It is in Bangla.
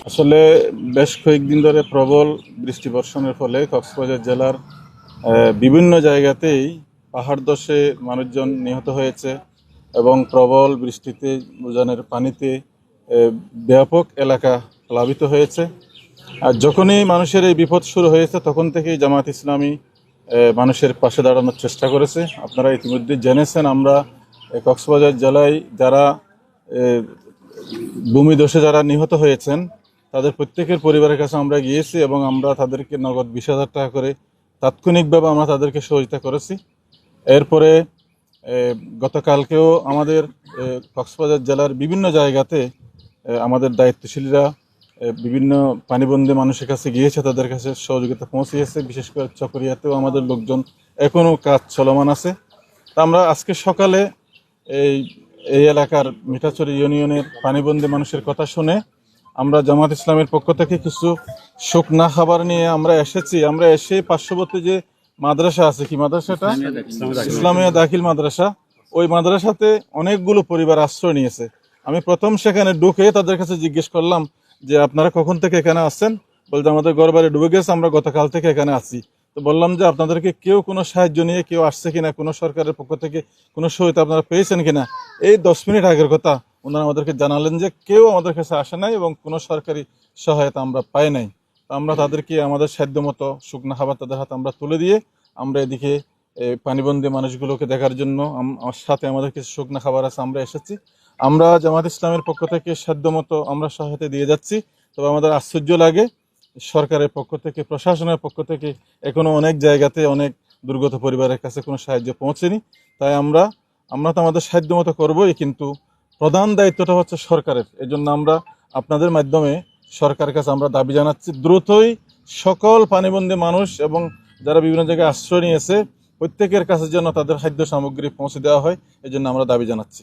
আসলে বেশ কয়েকদিন ধরে প্রবল বৃষ্টি বর্ষণের ফলে কক্সবাজার জেলার বিভিন্ন জায়গাতেই পাহাড় ধসে মানুষজন নিহত হয়েছে এবং প্রবল বৃষ্টিতে উজানের পানিতে ব্যাপক এলাকা প্লাবিত হয়েছে। আর যখনই মানুষের এই বিপদ শুরু হয়েছে তখন থেকেই জামাত ইসলামী মানুষের পাশে দাঁড়ানোর চেষ্টা করেছে। আপনারা ইতিমধ্যে জেনেছেন, আমরা কক্সবাজার জেলায় যারা ভূমিধসে যারা নিহত হয়েছেন তাদের প্রত্যেকের পরিবারের কাছে আমরা গিয়েছি এবং আমরা তাদেরকে নগদ 20,000 টাকা করে তাৎক্ষণিকভাবে আমরা তাদেরকে সহযোগিতা করেছি। এরপরে গতকালকেও আমাদের কক্সবাজার জেলার বিভিন্ন জায়গাতে আমাদের দায়িত্বশীলরা বিভিন্ন পানিবন্দী মানুষের কাছে গিয়েছে, তাদের কাছে সহযোগিতা পৌঁছিয়েছে। বিশেষ করে চকরিয়াতেও আমাদের লোকজন এখনও কাজ চলমান আছে। তা আমরা আজকে সকালে এই এলাকার মিঠাচুরি ইউনিয়নের পানিবন্দী মানুষের কথা শুনে আমরা জামাত ইসলামের পক্ষ থেকে কিছু শুকনা খাবার নিয়ে আমরা এসেছি। আমরা এসে পার্শ্ববর্তী যে মাদ্রাসা আছে, কি মাদ্রাসাটা, ইসলামিয়া দাখিল মাদ্রাসা, ওই মাদ্রাসাতে অনেকগুলো পরিবার আশ্রয় নিয়েছে। আমি প্রথম সেখানে ঢুকে তাদের কাছে জিজ্ঞেস করলাম যে আপনারা কখন থেকে এখানে আসছেন? বলতে আমাদের ঘর বাড়ি ডুবে গেছে, আমরা গতকাল থেকে এখানে আছি। তো বললাম যে আপনাদেরকে কেউ কোনো সাহায্য নিয়ে কেউ আসছে কিনা, কোনো সরকারের পক্ষ থেকে কোনো সহায়তা আপনারা পেয়েছেন কিনা। এই 10 মিনিট আগের কথা ওনারা আমাদেরকে জানালেন যে কেউ আমাদের কাছে আসে নাই এবং কোনো সরকারি সহায়তা আমরা পাই নাই। আমরা তাদেরকে আমাদের সাধ্য মতো শুকনো খাবার তাদের হাতে আমরা তুলে দিয়ে আমরা এদিকে পানিবন্দী মানুষগুলোকে দেখার জন্য আমার সাথে আমাদের কিছু শুকনো খাবার আছে, আমরা এসেছি। আমরা জামাত ইসলামের পক্ষ থেকে সাধ্য মতো আমরা সহায়তা দিয়ে যাচ্ছি। তবে আমাদের আশ্চর্য লাগে সরকারের পক্ষ থেকে, প্রশাসনের পক্ষ থেকে এখনো অনেক জায়গাতে অনেক দুর্গত পরিবারের কাছে কোনো সাহায্য পৌঁছেনি। তাই আমরা তো আমাদের সাধ্য মতো করবোই, কিন্তু প্রধান দায়িত্বটা হচ্ছে সরকারের। এই জন্য আমরা আপনাদের মাধ্যমে সরকারের কাছে আমরা দাবি জানাচ্ছি দ্রুতই সকল পানিবন্দী মানুষ এবং যারা বিভিন্ন জায়গায় আশ্রয় নিয়েছে প্রত্যেকের কাছে যেন তাদের খাদ্য সামগ্রী পৌঁছে দেওয়া হয়, এই জন্য আমরা দাবি জানাচ্ছি।